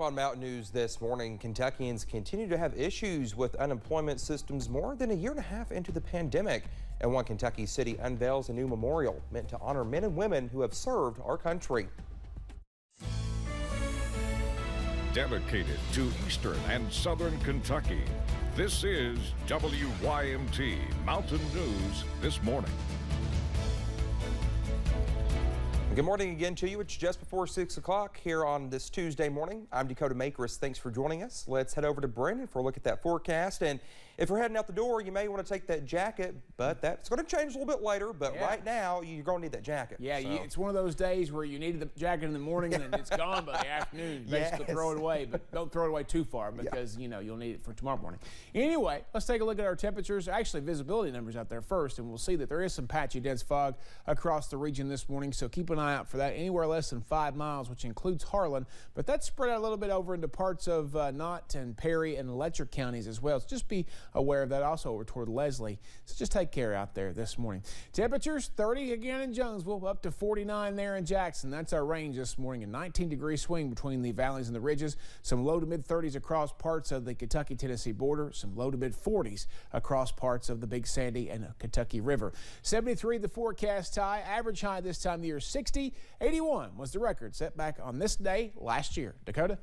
On Mountain News this morning, Kentuckians continue to have issues with unemployment systems more than a year and a half into the pandemic. And one Kentucky city unveils a new memorial meant to honor men and women who have served our country. Dedicated to Eastern and Southern Kentucky, this is WYMT Mountain News this morning. Good morning again to you. It's just before 6 o'clock here on this Tuesday morning. I'm Dakota Makris. Thanks for joining us. Let's head over to Brandon for a look at that forecast. And if you're heading out the door, you may want to take that jacket, but that's going to change a little bit later. But right now, you're going to need that jacket. Yeah, it's one of those days where you needed the jacket in the morning and it's gone by the afternoon. Basically throw it away, but don't throw it away too far because, you know, you'll need it for tomorrow morning. Anyway, let's take a look at our temperatures. Actually, visibility numbers out there first, and we'll see that there is some patchy dense fog across the region this morning, so keep an eye out for that. Anywhere less than 5 miles, which includes Harlan, but that's spread out a little bit over into parts of Knott and Perry and Letcher counties as well. So just be aware of that. Also over toward Leslie. So just take care out there this morning. Temperatures 30 again in Jonesville, up to 49 there in Jackson. That's our range this morning. A 19-degree swing between the valleys and the ridges. Some low to mid 30s across parts of the Kentucky-Tennessee border. Some low to mid 40s across parts of the Big Sandy and Kentucky River. 73 the forecast high. Average high this time of the year 60. 81 was the record set back on this day last year. Dakota?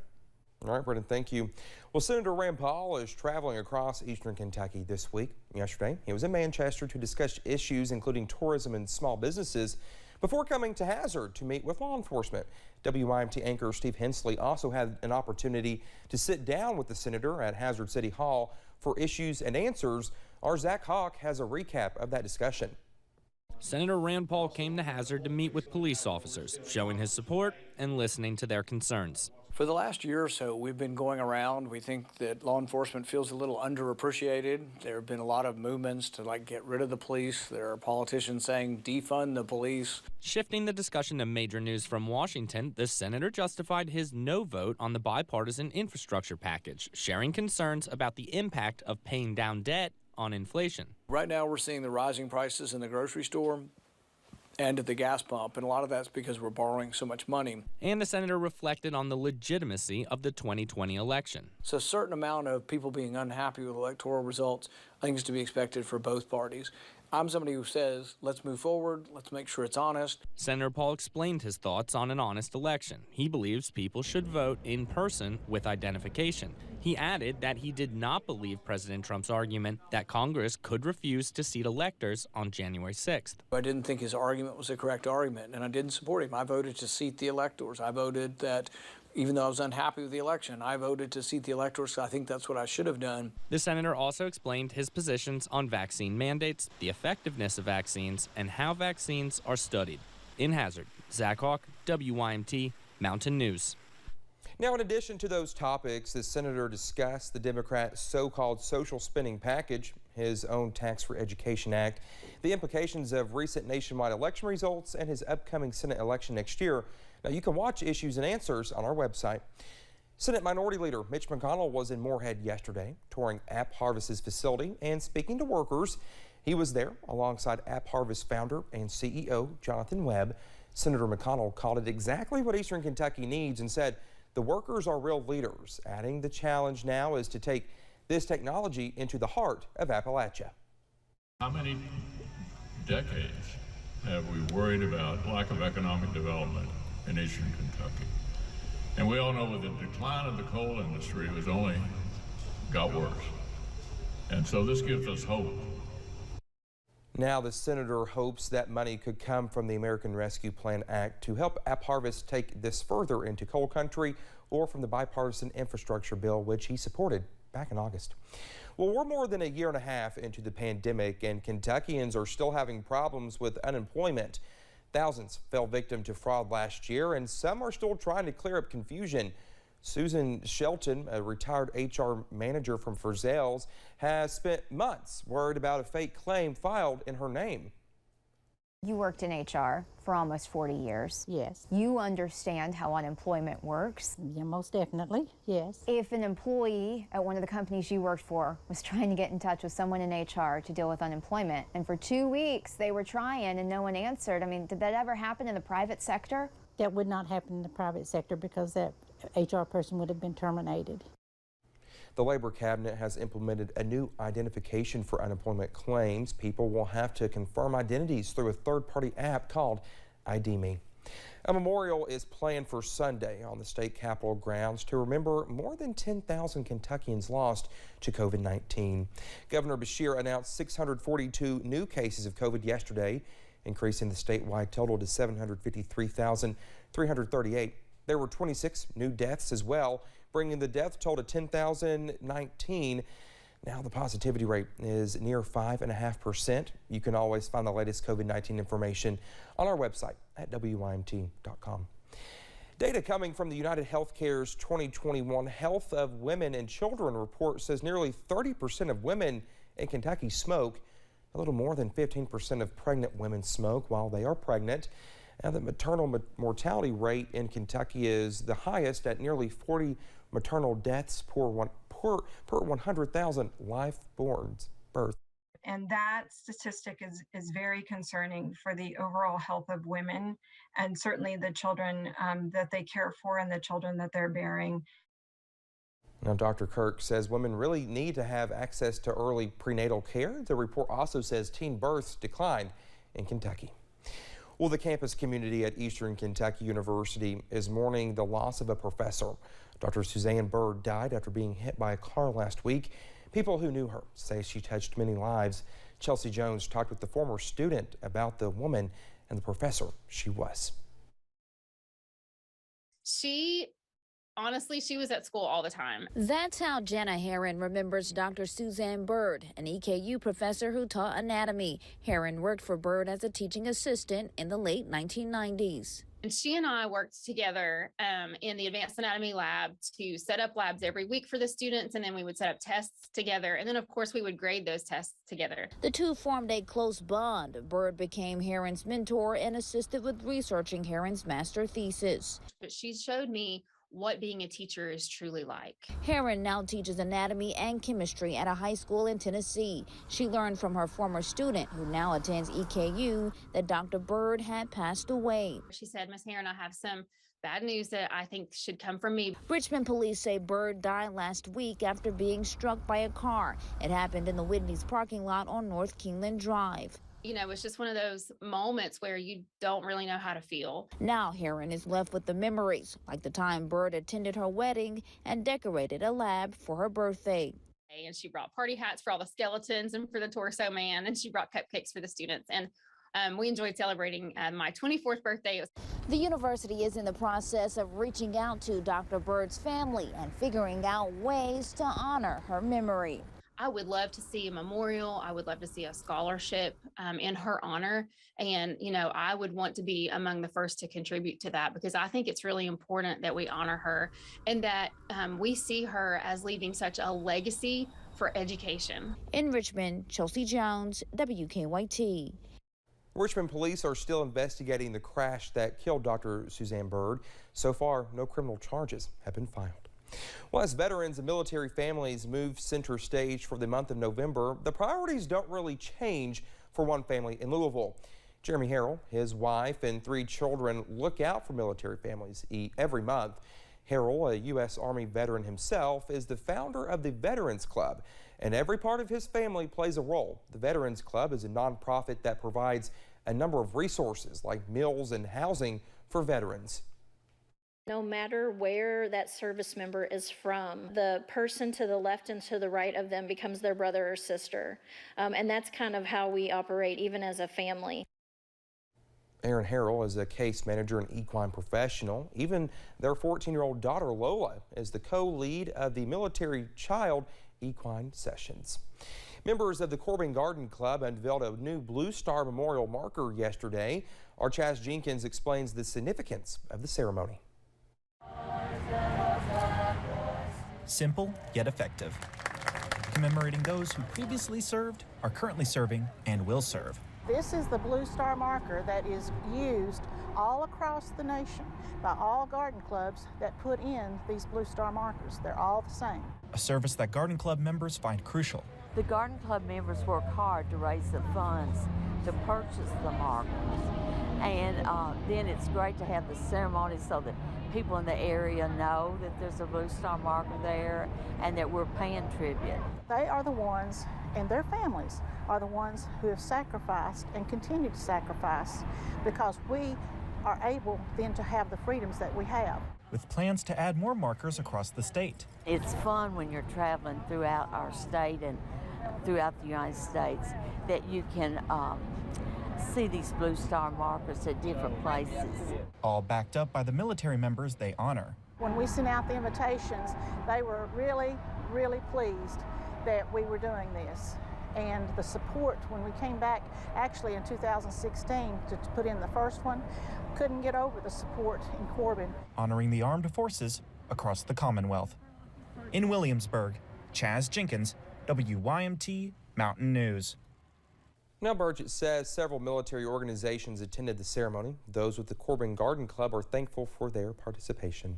All right, Brendan, thank you. Well, Senator Rand Paul is traveling across eastern Kentucky this week. Yesterday, he was in Manchester to discuss issues including tourism and small businesses before coming to Hazard to meet with law enforcement. WYMT anchor Steve Hensley also had an opportunity to sit down with the senator at Hazard City Hall for issues and answers. Our Zach Hawk has a recap of that discussion. Senator Rand Paul came to Hazard to meet with police officers, showing his support and listening to their concerns. For the last year or so, we've been going around. We think that law enforcement feels a little underappreciated. There have been a lot of movements to get rid of the police. There are politicians saying defund the police. Shifting the discussion to major news from Washington, the senator justified his no vote on the bipartisan infrastructure package, sharing concerns about the impact of paying down debt on inflation. Right now we're seeing the rising prices in the grocery store and at the gas pump, and a lot of that's because we're borrowing so much money. And the senator reflected on the legitimacy of the 2020 election. So a certain amount of people being unhappy with electoral results, I think is to be expected for both parties. I'm somebody who says, let's move forward, let's make sure it's honest. Senator Paul explained his thoughts on an honest election. He believes people should vote in person with identification. He added that he did not believe President Trump's argument that Congress could refuse to seat electors on January 6th. I didn't think his argument was the correct argument, and I didn't support him. I voted to seat the electors. I voted that, even though I was unhappy with the election, I voted to seat the electors, so I think that's what I should have done. The senator also explained his positions on vaccine mandates, the effectiveness of vaccines, and how vaccines are studied. In Hazard, Zach Hawk, WYMT Mountain News. Now, in addition to those topics, the senator discussed the Democrats' so-called social spending package, his own Tax for Education Act, the implications of recent nationwide election results, and his upcoming Senate election next year. Now, you can watch Issues and Answers on our website. Senate Minority Leader Mitch McConnell was in Moorhead yesterday, touring App Harvest's facility and speaking to workers. He was there alongside App Harvest founder and CEO Jonathan Webb. Senator McConnell called it exactly what Eastern Kentucky needs and said the workers are real leaders, adding the challenge now is to take this technology into the heart of Appalachia. How many decades have we worried about lack of economic development in Eastern Kentucky? And we all know with the decline of the coal industry, it was only got worse. And so this gives us hope. Now the senator hopes that money could come from the American Rescue Plan Act to help App Harvest take this further into coal country, or from the bipartisan infrastructure bill, which he supported back in August. Well, we're more than a year and a half into the pandemic, and Kentuckians are still having problems with unemployment. Thousands fell victim to fraud last year, and some are still trying to clear up confusion. Susan Shelton, a retired HR manager from Frizell's, has spent months worried about a fake claim filed in her name. You worked in HR for almost 40 years. Yes. You understand how unemployment works. Yeah, most definitely, yes. If an employee at one of the companies you worked for was trying to get in touch with someone in HR to deal with unemployment, and for 2 weeks they were trying and no one answered, I mean, did that ever happen in the private sector? That would not happen in the private sector because that HR person would have been terminated. The Labor Cabinet has implemented a new identification for unemployment claims. People will have to confirm identities through a third-party app called ID.me. A memorial is planned for Sunday on the state capitol grounds to remember more than 10,000 Kentuckians lost to COVID-19. Governor Beshear announced 642 new cases of COVID yesterday, increasing the statewide total to 753,338. There were 26 new deaths as well, bringing the death toll to 10,019. Now the positivity rate is near 5.5%. You can always find the latest COVID-19 information on our website at WYMT.com. Data coming from the United Healthcare's 2021 Health of Women and Children report says nearly 30% of women in Kentucky smoke. A little more than 15% of pregnant women smoke while they are pregnant. Now, the maternal mortality rate in Kentucky is the highest at nearly 40 maternal deaths per 100,000 live-born births. And that statistic is very concerning for the overall health of women and certainly the children that they care for and the children that they're bearing. Now, Dr. Kirk says women really need to have access to early prenatal care. The report also says teen births declined in Kentucky. Well, the campus community at Eastern Kentucky University is mourning the loss of a professor. Dr. Suzanne Bird died after being hit by a car last week. People who knew her say she touched many lives. Chelsea Jones talked with the former student about the woman and the professor she was. Honestly, she was at school all the time. That's how Jana Herron remembers Dr. Suzanne Bird, an EKU professor who taught anatomy. Herron worked for Bird as a teaching assistant in the late 1990s. And she and I worked together in the advanced anatomy lab to set up labs every week for the students, and then we would set up tests together. And then, of course, we would grade those tests together. The two formed a close bond. Bird became Herron's mentor and assisted with researching Herron's master thesis. But she showed me what being a teacher is truly like. Herron now teaches anatomy and chemistry at a high school in Tennessee. She learned from her former student, who now attends EKU, that Dr. Bird had passed away. She said, "Miss Herron, I have some bad news that I think should come from me." Richmond police say Bird died last week after being struck by a car. It happened in the Whitney's parking lot on North Keeneland Drive. You know, it's just one of those moments where you don't really know how to feel. Now Herron is left with the memories, like the time Bird attended her wedding and decorated a lab for her birthday. And she brought party hats for all the skeletons and for the torso man, and she brought cupcakes for the students. And we enjoyed celebrating my 24th birthday. The university is in the process of reaching out to Dr. Bird's family and figuring out ways to honor her memory. I would love to see a memorial. I would love to see a scholarship in her honor. And, you know, I would want to be among the first to contribute to that, because I think it's really important that we honor her and that we see her as leaving such a legacy for education. In Richmond, Chelsea Jones, WKYT. Richmond police are still investigating the crash that killed Dr. Suzanne Bird. So far, no criminal charges have been filed. Well, as veterans and military families move center stage for the month of November, the priorities don't really change for one family in Louisville. Jeremy Harrell, his wife, and 3 children look out for military families every month. Harrell, a U.S. Army veteran himself, is the founder of the Veterans Club, and every part of his family plays a role. The Veterans Club is a nonprofit that provides a number of resources like meals and housing for veterans. No matter where that service member is from, the person to the left and to the right of them becomes their brother or sister. And that's kind of how we operate, even as a family. Aaron Harrell is a case manager and equine professional. Even their 14-year-old daughter, Lola, is the co-lead of the Military Child Equine Sessions. Members of the Corbin Garden Club unveiled a new Blue Star Memorial marker yesterday. Our Chaz Jenkins explains the significance of the ceremony. Simple yet effective, commemorating those who previously served, are currently serving, and will serve. This is the Blue Star marker that is used all across the nation by all garden clubs that put in these Blue Star markers. They're all the same. A service that Garden Club members find crucial. The Garden Club members work hard to raise the funds to purchase the markers. And then it's great to have the ceremony so that people in the area know that there's a Blue Star marker there and that we're paying tribute. They are the ones, and their families are the ones who have sacrificed and continue to sacrifice because we are able then to have the freedoms that we have. With plans to add more markers across the state. It's fun when you're traveling throughout our state and throughout the United States that you can see these Blue Star markers at different places. All backed up by the military members they honor. When we sent out the invitations, they were really, really pleased that we were doing this. And the support when we came back actually in 2016 to put in the first one, couldn't get over the support in Corbin. Honoring the armed forces across the Commonwealth. In Williamsburg, Chaz Jenkins, WYMT Mountain News. Now, Burgett says several military organizations attended the ceremony. Those with the Corbin Garden Club are thankful for their participation.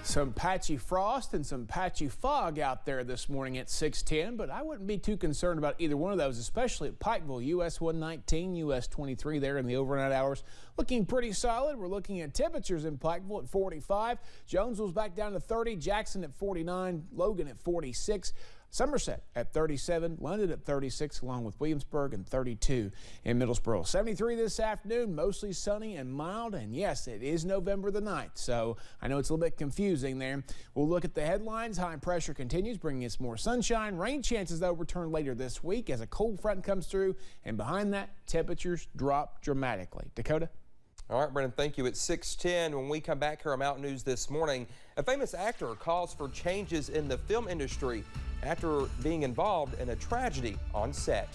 Some patchy frost and some patchy fog out there this morning at 610, but I wouldn't be too concerned about either one of those, especially at Pikeville. US 119, US 23 there in the overnight hours. Looking pretty solid. We're looking at temperatures in Pikeville at 45. Jonesville's back down to 30. Jackson at 49. Logan at 46. Somerset at 37, London at 36, along with Williamsburg and 32 in Middlesboro. 73 this afternoon, mostly sunny and mild, and yes, it is November the 9th, so I know it's a little bit confusing there. We'll look at the headlines. High pressure continues, bringing us more sunshine. Rain chances, though, return later this week as a cold front comes through, and behind that, temperatures drop dramatically. Dakota? All right, Brennan, thank you. It's 6:10. When we come back here on Mountain News this morning, a famous actor calls for changes in the film industry after being involved in a tragedy on set.